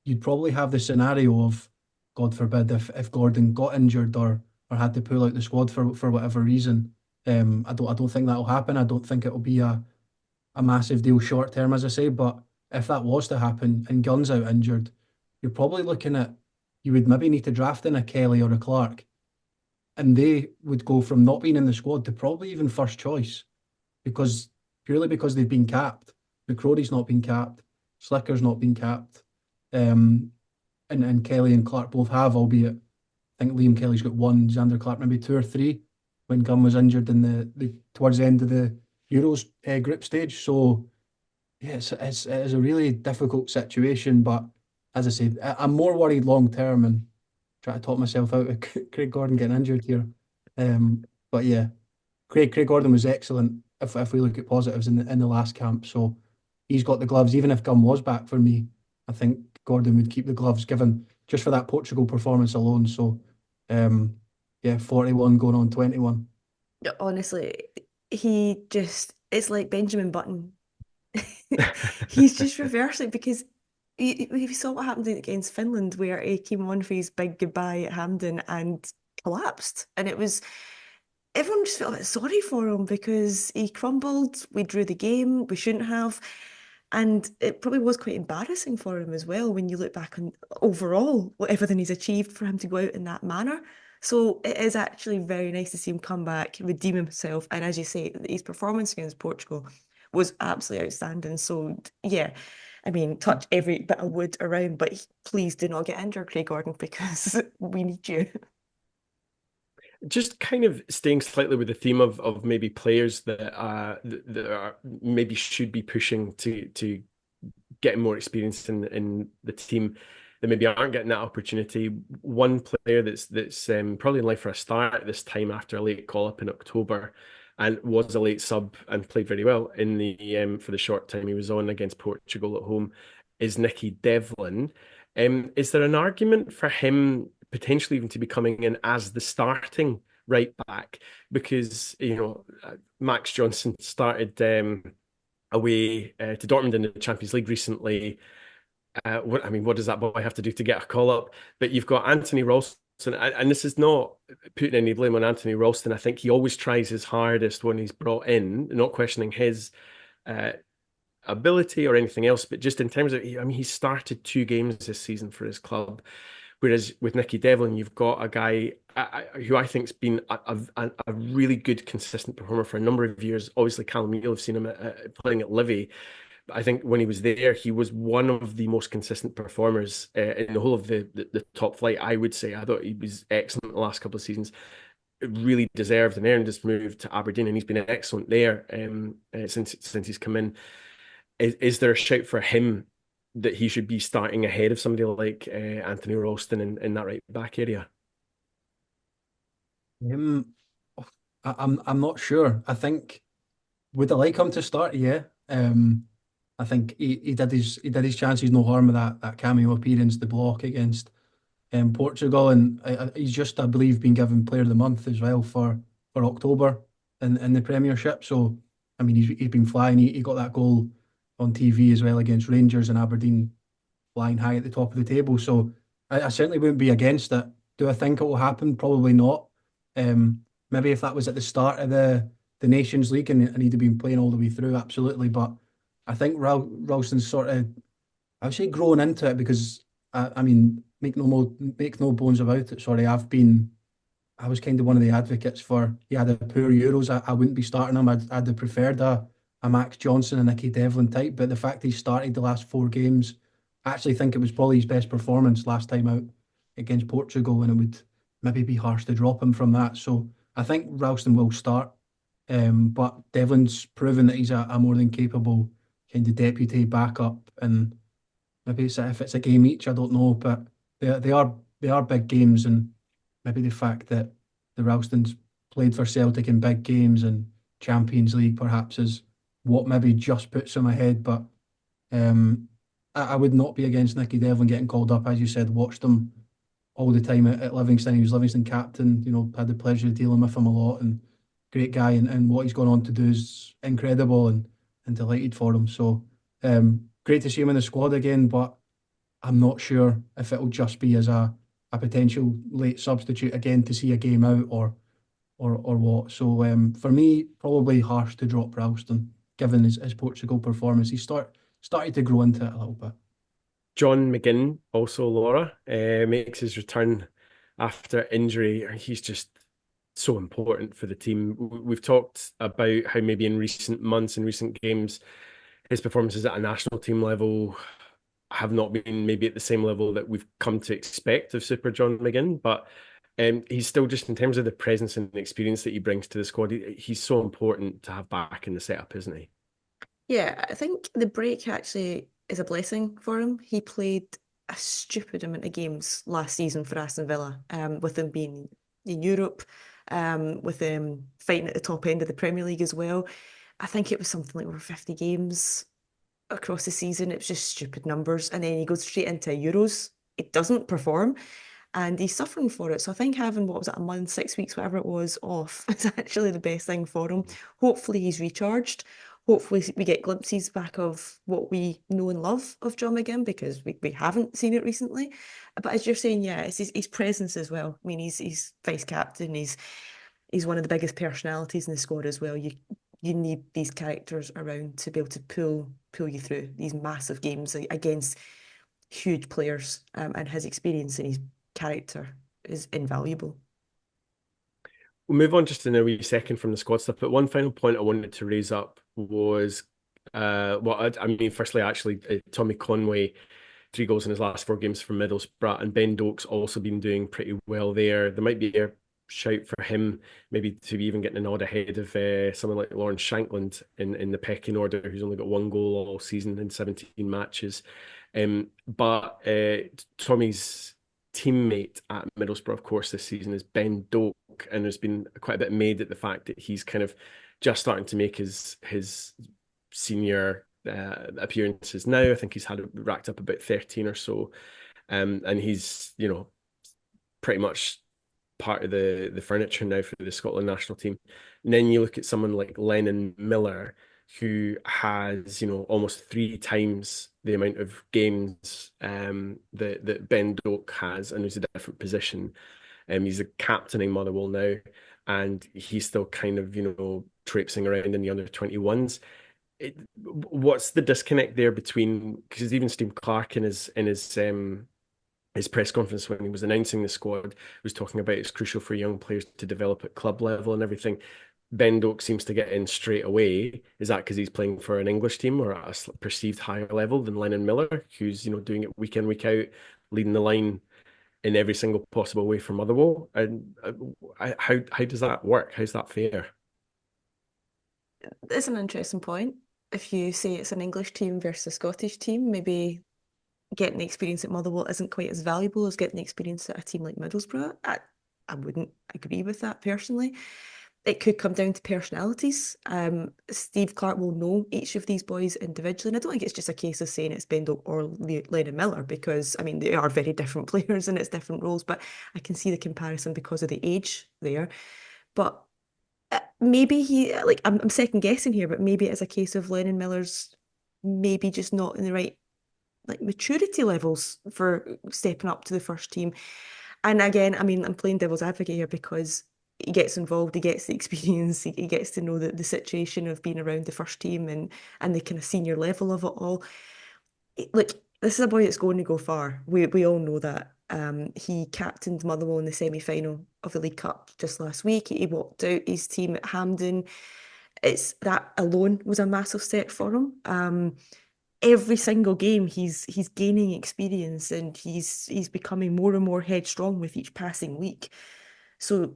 you'd probably have the scenario of, God forbid, if Gordon got injured or had to pull out the squad for whatever reason. I don't think that'll happen. I don't think it'll be a massive deal short term, as I say. But if that was to happen and Gunn's out injured, you're probably looking at, you would maybe need to draft in a Kelly or a Clark, and they would go from not being in the squad to probably even first choice, purely because they've been capped. McCrory's not been capped, Slicker's not been capped, and Kelly and Clark both have, albeit I think Liam Kelly's got one, Xander Clark maybe two or three when Gunn was injured in the towards the end of the Euros group stage. So yeah, it is a really difficult situation. But as I said, I'm more worried long term and try to talk myself out of Craig Gordon getting injured here. But yeah, Craig Gordon was excellent if we look at positives in the last camp. So he's got the gloves. Even if Gunn was back for me, I think Gordon would keep the gloves given just for that Portugal performance alone. So yeah, 41 going on 21. Honestly, it's like Benjamin Button. He's just reversing because you saw what happened against Finland, where he came on for his big goodbye at Hampden and collapsed. And everyone just felt a bit sorry for him because he crumbled. We drew the game. We shouldn't have. And it probably was quite embarrassing for him as well when you look back on overall everything he's achieved for him to go out in that manner. So it is actually very nice to see him come back, redeem himself, and as you say, his performance against Portugal was absolutely outstanding. So yeah, I mean, touch every bit of wood around, but please do not get injured, Craig Gordon, because we need you. Just kind of staying slightly with the theme of maybe players that are maybe should be pushing to getting more experience in the team that maybe aren't getting that opportunity. One player that's probably in life for a start at this time after a late call up in October, and was a late sub and played very well in the for the short time he was on against Portugal at home, is Nicky Devlin. Is there an argument for him potentially even to be coming in as the starting right back? Because Max Johnson started away to Dortmund in the Champions League recently. What does that boy have to do to get a call up? But you've got Anthony Ralston, and this is not putting any blame on Anthony Ralston. I think he always tries his hardest when he's brought in, not questioning his ability or anything else, but just in terms of, he started 2 games this season for his club. Whereas with Nicky Devlin, you've got a guy who I think's been a really good, consistent performer for a number of years. Obviously, Callum, you'll have seen him playing at Livy. But I think when he was there, he was one of the most consistent performers in the whole of the top flight, I would say. I thought he was excellent the last couple of seasons. It really deserved and earned his move to Aberdeen, and he's been excellent there since he's come in. Is there a shout for him that he should be starting ahead of somebody like Anthony Ralston in that right back area? I'm not sure. I think would I like him to start? Yeah. I think he did his chances no harm with that cameo appearance, the block against Portugal, and he's just, I believe, been given Player of the Month as well for October in the Premiership. So I mean, he's been flying. He got that goal on TV as well against Rangers and Aberdeen, flying high at the top of the table. So I certainly wouldn't be against it. Do I think it will happen? Probably not. Maybe if that was at the start of the Nations League and he'd have been playing all the way through, absolutely. But I think Ralston's sort of, I would say, growing into it because I mean, make no bones about it. Sorry, I was kind of one of the advocates for, he had a poor Euros. I wouldn't be starting him. I'd have preferred a Max Johnson and Nicky Devlin type. But the fact he started the last 4 games, I actually think it was probably his best performance last time out against Portugal, and it would maybe be harsh to drop him from that. So I think Ralston will start. But Devlin's proven that he's a more than capable kind of deputy backup, and maybe if it's a game each, I don't know, but they are big games, and maybe the fact that the Ralston's played for Celtic in big games and Champions League perhaps is what maybe just puts him ahead. But I would not be against Nicky Devlin getting called up. As you said, watched him all the time at Livingston. He was Livingston captain, had the pleasure of dealing with him a lot, and great guy, and what he's gone on to do is incredible, and delighted for him. So great to see him in the squad again, but I'm not sure if it'll just be as a potential late substitute again to see a game out or what. So for me, probably harsh to drop Ralston given his Portugal performance. He started to grow into it a little bit. John McGinn, also Laura, makes his return after injury. He's just so important for the team. We've talked about how maybe in recent months, in recent games, his performances at a national team level have not been maybe at the same level that we've come to expect of Super John McGinn, but he's still, just in terms of the presence and the experience that he brings to the squad, he's so important to have back in the setup, isn't he? Yeah, I think the break actually is a blessing for him. He played a stupid amount of games last season for Aston Villa, with him being in Europe, with them fighting at the top end of the Premier League as well. I think it was something like over 50 games across the season. It was just stupid numbers. And then he goes straight into Euros. It doesn't perform. And he's suffering for it. So I think having, what was it, a month, 6 weeks, whatever it was, off is actually the best thing for him. Hopefully he's recharged. Hopefully we get glimpses back of what we know and love of John McGinn, because we haven't seen it recently. But as you're saying, yeah, it's his presence as well. I mean, he's vice captain. He's one of the biggest personalities in the squad as well. You you need these characters around to be able to pull you through these massive games against huge players. And his experience and his character is invaluable. We'll move on just in a wee second from the squad stuff, but one final point I wanted to raise up was, I mean, firstly, actually, Tommy Conway, 3 goals in his last 4 games for Middlesbrough, and Ben Doak's also been doing pretty well there. There might be a shout for him, maybe to be even getting a nod ahead of someone like Lawrence Shankland in the pecking order, who's only got 1 goal all season in 17 matches. But Tommy's teammate at Middlesbrough, of course, this season is Ben Doak, and there's been quite a bit made at the fact that he's kind of just starting to make his senior appearances now. I think he's had racked up about 13 or so, and he's pretty much part of the furniture now for the Scotland national team. And then you look at someone like Lennon Miller, who has almost 3 times the amount of games that Ben Doak has, and who's a different position. He's a captaining Motherwell now, and he's still kind of traipsing around in the under 21s. What's the disconnect there between, because even Steve Clarke in his press conference when he was announcing the squad was talking about it's crucial for young players to develop at club level and everything. Ben Doak seems to get in straight away. Is that because he's playing for an English team or at a perceived higher level than Lennon Miller, who's doing it week in, week out, leading the line in every single possible way for Motherwell? And how does that work? How's that fair? It's an interesting point. If you say it's an English team versus a Scottish team, maybe getting the experience at Motherwell isn't quite as valuable as getting the experience at a team like Middlesbrough. I wouldn't agree with that personally. It could come down to personalities. Steve Clarke will know each of these boys individually, and I don't think it's just a case of saying it's Ben Doak or Lennon Miller, because I mean they are very different players and it's different roles, but I can see the comparison because of the age there. But maybe I'm second guessing here, but maybe it's a case of Lennon Miller's maybe just not in the right maturity levels for stepping up to the first team. And again, I mean, I'm playing devil's advocate here because he gets involved, he gets the experience, he gets to know the situation of being around the first team and the kind of senior level of it all. Look, this is a boy that's going to go far. We all know that. He captained Motherwell in the semi-final of the League Cup just last week. He walked out his team at Hampden. That alone was a massive step for him. Every single game he's gaining experience and he's becoming more and more headstrong with each passing week. So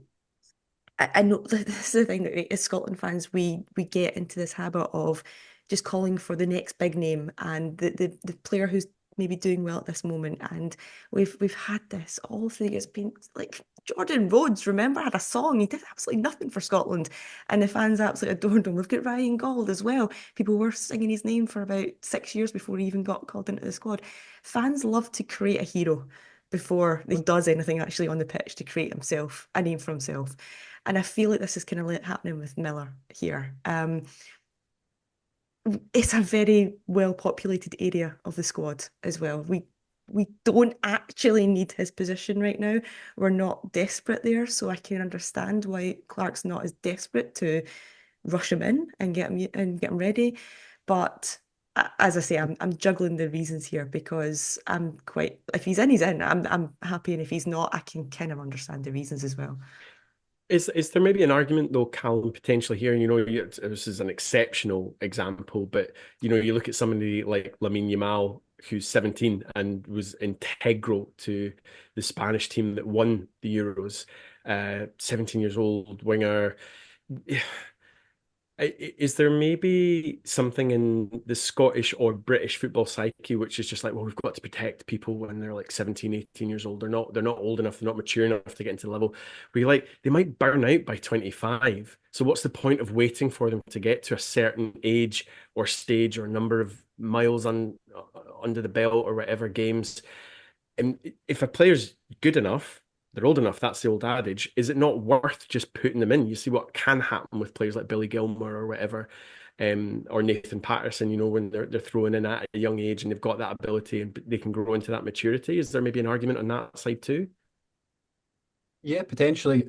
I know this is the thing that as Scotland fans we get into this habit of just calling for the next big name and the player who's maybe doing well at this moment. And we've had this all through the years. Been like Jordan Rhodes, remember, had a song. He did absolutely nothing for Scotland, and the fans absolutely adored him. We've got Ryan Gauld as well. People were singing his name for about 6 years before he even got called into the squad. Fans love to create a hero before he does anything actually on the pitch to create himself a name for himself. And I feel like this is kind of happening with Miller here. It's a very well populated area of the squad as well. We don't actually need his position right now. We're not desperate there, so I can understand why Clark's not as desperate to rush him in and get him ready. But as I say, I'm juggling the reasons here because if he's in, he's in. I'm happy, and if he's not, I can kind of understand the reasons as well. Is there maybe an argument though, Callum, potentially here? This is an exceptional example, but you look at somebody like Lamine Yamal, who's 17 and was integral to the Spanish team that won the Euros. 17 years old, winger. Is there maybe something in the Scottish or British football psyche which is just like, well, we've got to protect people when they're like 17, 18 years old. They're not old enough, they're not mature enough to get into the level. They might burn out by 25. So what's the point of waiting for them to get to a certain age or stage or number of miles under the belt or whatever games? And if a player's good enough, they're old enough, that's the old adage. Is it not worth just putting them in? You see what can happen with players like Billy Gilmore or whatever, or Nathan Patterson, when they're thrown in at a young age and they've got that ability and they can grow into that maturity. Is there maybe an argument on that side too? Yeah, potentially.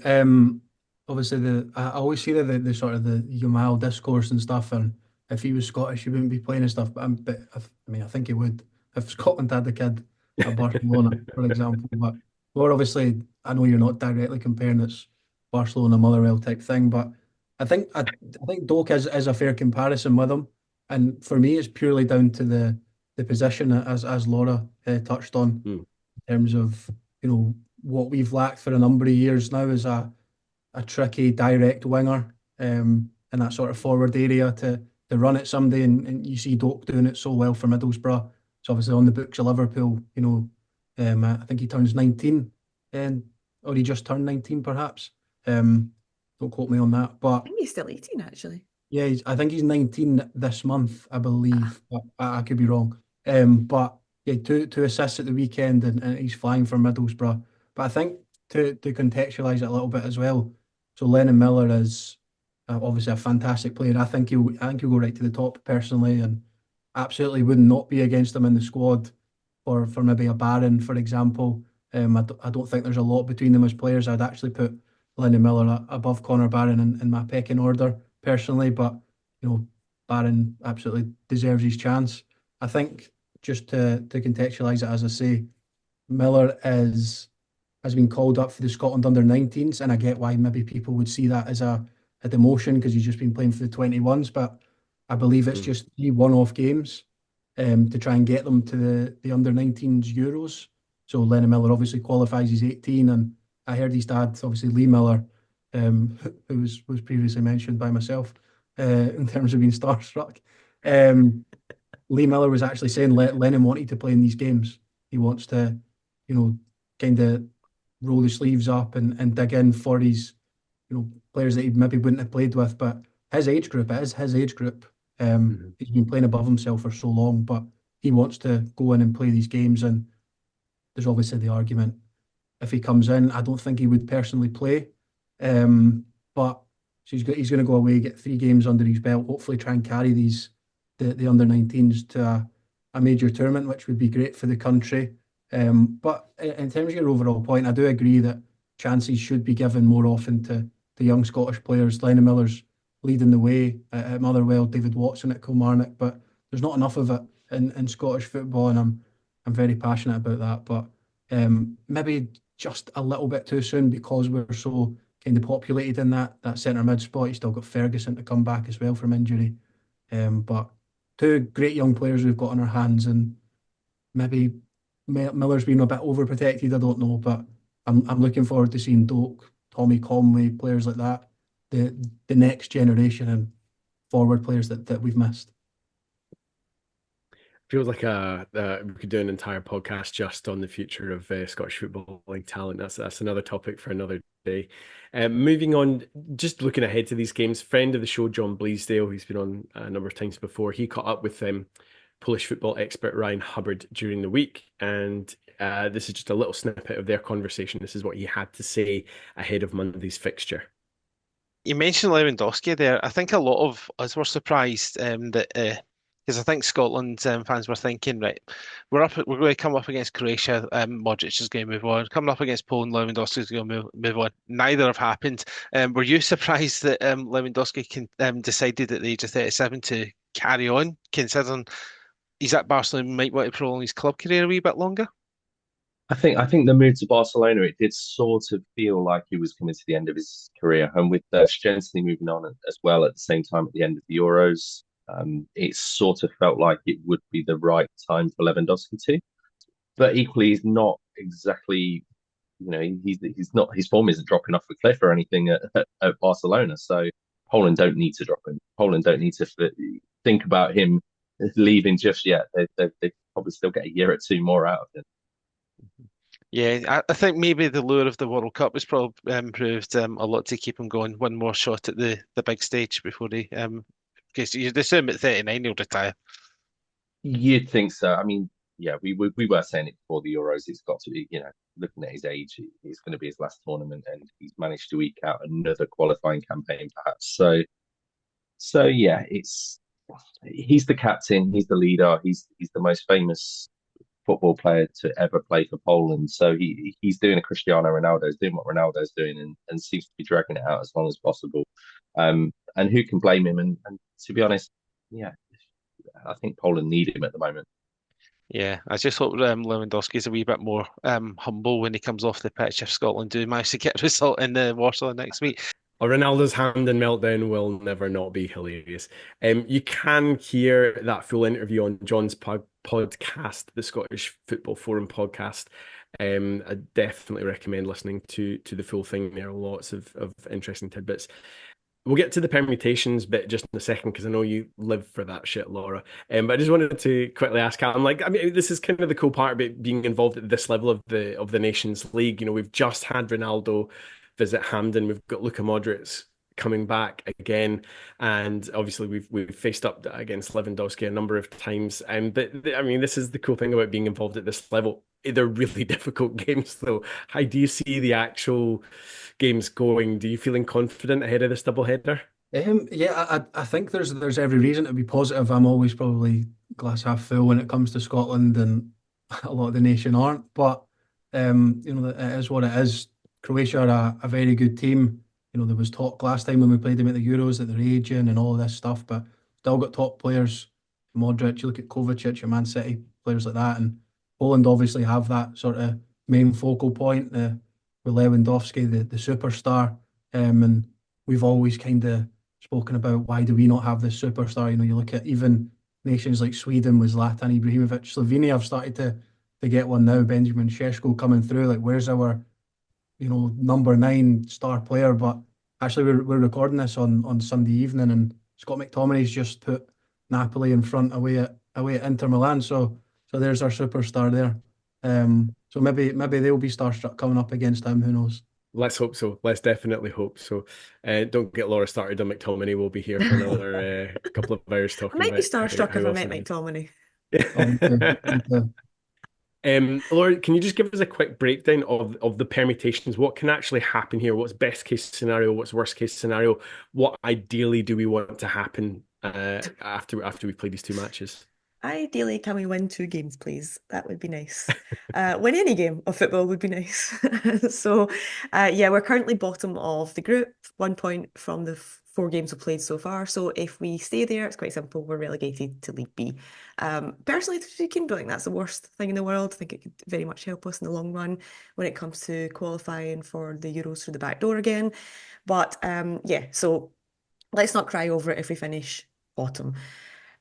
obviously I always see the sort of the Yamal discourse and stuff, and if he was Scottish, he wouldn't be playing and stuff. But I mean, I think he would if Scotland had the kid at Barcelona, for example. But or obviously, I know you're not directly comparing it's Barcelona Motherwell type thing, but I think Doak is a fair comparison with him, and for me, it's purely down to the position as Laura touched on Mm. in terms of what we've lacked for a number of years now is a tricky direct winger in that sort of forward area to run at somebody, and you see Doak doing it so well for Middlesbrough. It's obviously on the books of Liverpool. I think he turns 19, and or he just turned 19 perhaps. Don't quote me on that, I but think he's still 18 actually. yeah, I think he's 19 this month, I believe. But I could be wrong. But yeah, two assists at the weekend, and he's flying for Middlesbrough. But I think to contextualise it a little bit as well. So Lennon Miller is obviously a fantastic player. I think he'll go right to the top personally, and absolutely would not be against him in the squad for maybe a Baron, for example. I don't think there's a lot between them as players. I'd actually put Lennon Miller above Connor Barron in my pecking order personally, but Barron absolutely deserves his chance. I think just to contextualise it, as I say, Miller has been called up for the Scotland under-19s, and I get why maybe people would see that as a demotion because he's just been playing for the 21s, but I believe it's just 3 one-off games to try and get them to the under-19s Euros. So Lennon Miller obviously qualifies, he's 18, and I heard his dad, obviously Lee Miller, who was previously mentioned by myself in terms of being starstruck. Lee Miller was actually saying Lennon wanted to play in these games. He wants to, kind of roll the sleeves up and dig in for his, players that he maybe wouldn't have played with. But his age group, it is his age group. He's been playing above himself for so long, but he wants to go in and play these games. And there's obviously the argument if he comes in, I don't think he would personally play. But so he's going to go away, get 3 games under his belt, hopefully try and carry the under-19s to a major tournament, which would be great for the country. But in terms of your overall point, I do agree that chances should be given more often to young Scottish players. Lennon Miller's leading the way at Motherwell, David Watson at Kilmarnock, but there's not enough of it in Scottish football, and I'm very passionate about that. But maybe just a little bit too soon because we're so kind of populated in that centre mid spot. You still got Ferguson to come back as well from injury. But 2 great young players we've got on our hands, and maybe Miller's been a bit overprotected. I don't know, but I'm looking forward to seeing Doak, Tommy Conway, players like that, the next generation and forward players that we've missed. Feels like we could do an entire podcast just on the future of Scottish footballing talent. That's another topic for another day. Moving on, just looking ahead to these games, friend of the show, John Bleasdale, who's been on a number of times before, he caught up with Polish football expert Ryan Hubbard during the week, and this is just a little snippet of their conversation. This is what he had to say ahead of Monday's fixture. You mentioned Lewandowski there. I think a lot of us were surprised that because I think Scotland fans were thinking, right, we're going to come up against Croatia, Modric is going to move on. Coming up against Poland, Lewandowski is going to move on. Neither have happened. Were you surprised that Lewandowski decided at the age of 37 to carry on, considering he's at Barcelona, might want to prolong his club career a wee bit longer? I think the move to Barcelona, it did sort of feel like he was coming to the end of his career, and with Szczęsny moving on as well at the same time at the end of the Euros, it sort of felt like it would be the right time for Lewandowski to. But equally, he's not exactly, he's not, his form isn't dropping off a cliff or anything at Barcelona. So Poland don't need to drop him. Poland don't need to think about him leaving just yet. They probably still get a year or 2 more out of him. Yeah, I think maybe the lure of the World Cup has probably proved a lot to keep him going. One more shot at the big stage before he, because you'd assume at 39 he'll retire. You'd think so. I mean, yeah, we were saying it before the Euros. It's got to be, looking at his age, it's going to be his last tournament, and he's managed to eke out another qualifying campaign, perhaps. So yeah, he's the captain, he's the leader, he's the most famous football player to ever play for Poland. So he's doing a Cristiano Ronaldo, he's doing what Ronaldo's doing, and seems to be dragging it out as long as possible. And who can blame him? And to be honest, yeah, I think Poland need him at the moment. Yeah, I just hope Lewandowski's a wee bit more humble when he comes off the pitch if Scotland do manage to get a result in the Warsaw next week. Or Ronaldo's hand and meltdown will never not be hilarious. You can hear that full interview on John's podcast, the Scottish Football Forum podcast. I definitely recommend listening to the full thing. There are lots of interesting tidbits. We'll get to the permutations bit just in a second because I know you live for that shit, Laura. But I just wanted to quickly ask Callum, this is kind of the cool part about being involved at this level of the Nations League. You know, we've just had Ronaldo visit Hampden. We've got Luka Modric coming back again, and obviously we've faced up against Lewandowski a number of times. But I mean, this is the cool thing about being involved at this level. They're really difficult games, though. How do you see the actual games going? Do you feeling confident ahead of this doubleheader? Yeah, I think there's every reason to be positive. I'm always probably glass half full when it comes to Scotland, and a lot of the nation aren't. But it is what it is. Croatia are a very good team. You know, there was talk last time when we played them at the Euros that they're aging and all of this stuff, but still got top players. Modric, you look at Kovacic, your Man City, players like that, and Poland obviously have that sort of main focal point with Lewandowski, the superstar, and we've always kind of spoken about why do we not have this superstar? You know, you look at even nations like Sweden with Zlatan Ibrahimovic, Slovenia have started to get one now. Benjamin Šeško coming through. Like, where's our number 9 star player? But actually, we're recording this on Sunday evening, and Scott McTominay's just put Napoli in front away at Inter Milan. So there's our superstar there. So maybe they'll be starstruck coming up against him. Who knows? Let's hope so. Let's definitely hope so. Don't get Laura started on McTominay. We'll be here for another couple of hours talking I might be about starstruck if how I met awesome McTominay. Laura, can you just give us a quick breakdown of the permutations? What can actually happen here? What's best case scenario? What's worst case scenario? What ideally do we want to happen after we play these 2 matches? Ideally, can we win 2 games, please? That would be nice. Win any game of football would be nice. So, we're currently bottom of the group, 1 point from the 4 games we've played so far. So if we stay there, it's quite simple. We're relegated to League B. Personally, speaking, don't think that's the worst thing in the world. I think it could very much help us in the long run when it comes to qualifying for the Euros through the back door again. But so let's not cry over it if we finish bottom.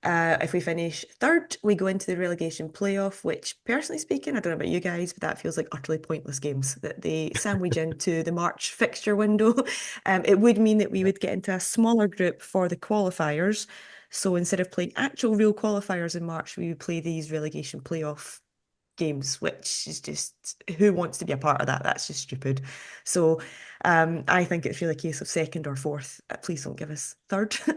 If we finish 3rd, we go into the relegation playoff, which, personally speaking, I don't know about you guys, but that feels like utterly pointless games that they sandwich into the March fixture window. It would mean that we would get into a smaller group for the qualifiers. So instead of playing actual real qualifiers in March, we would play these relegation playoff games, which is just, who wants to be a part of that? That's just stupid. So I think it's really a case of 2nd or 4th. Please don't give us 3rd.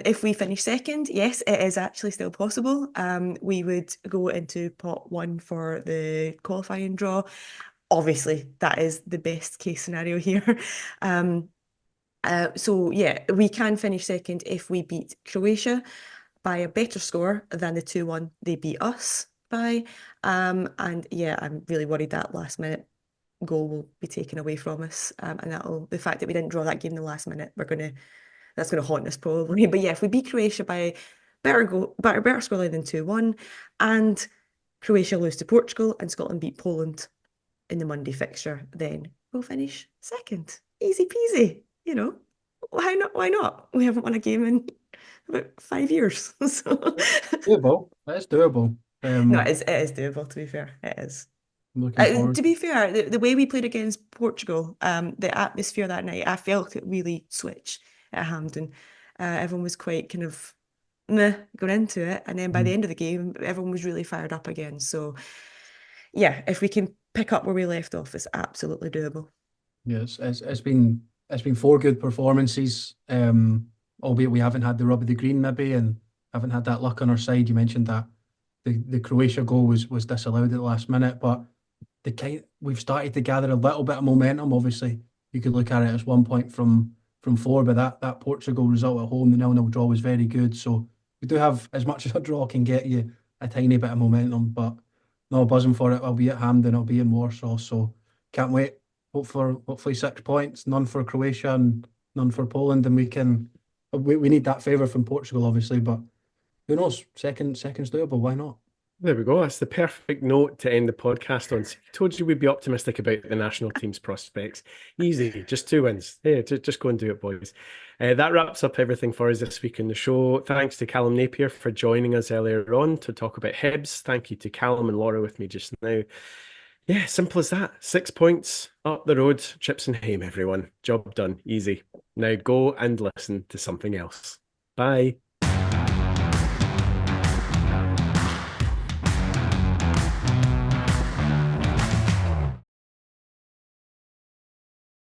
If we finish 2nd, yes, it is actually still possible. We would go into pot 1 for the qualifying draw. Obviously, that is the best case scenario here. We can finish 2nd if we beat Croatia by a better score than the 2-1 they beat us by. I'm really worried that last minute goal will be taken away from us. And the fact that we didn't draw that game in the last minute, that's gonna haunt us probably. But yeah, if we beat Croatia by better scoreline than 2-1, and Croatia lose to Portugal and Scotland beat Poland in the Monday fixture, then we'll finish 2nd. Easy peasy, Why not? Why not? We haven't won a game in about 5 years. So Doable. That's doable. no, it is doable, to be fair. It is. I'm looking forward. To be fair, the way we played against Portugal, the atmosphere that night, I felt it really switch at Hampden. Everyone was quite kind of meh going into it, and then by the end of the game, everyone was really fired up again. So, yeah, if we can pick up where we left off, it's absolutely doable. Yes, it's been 4 good performances, albeit we haven't had the rub of the green maybe, and haven't had that luck on our side. You mentioned that the Croatia goal was disallowed at the last minute, but we've started to gather a little bit of momentum. Obviously, you could look at it as 1 point from 4, but that Portugal result at home, the 0-0 draw, was very good. So we do have, as much as a draw can get you, a tiny bit of momentum. But no, buzzing for it. I'll be at Hampden, I'll be in Warsaw, so can't wait. Hopefully 6 points, none for Croatia and none for Poland, and we need that favour from Portugal, obviously, but who knows? Second's doable. Why not? There we go. That's the perfect note to end the podcast on. Told you we'd be optimistic about the national team's prospects. Easy, just 2 wins. Yeah, just go and do it, boys. That wraps up everything for us this week in the show. Thanks to Callum Napier for joining us earlier on to talk about Hibs. Thank you to Callum and Laura with me just now. Yeah, simple as that. 6 points up the road, chips and hame, everyone. Job done. Easy. Now go and listen to something else. Bye.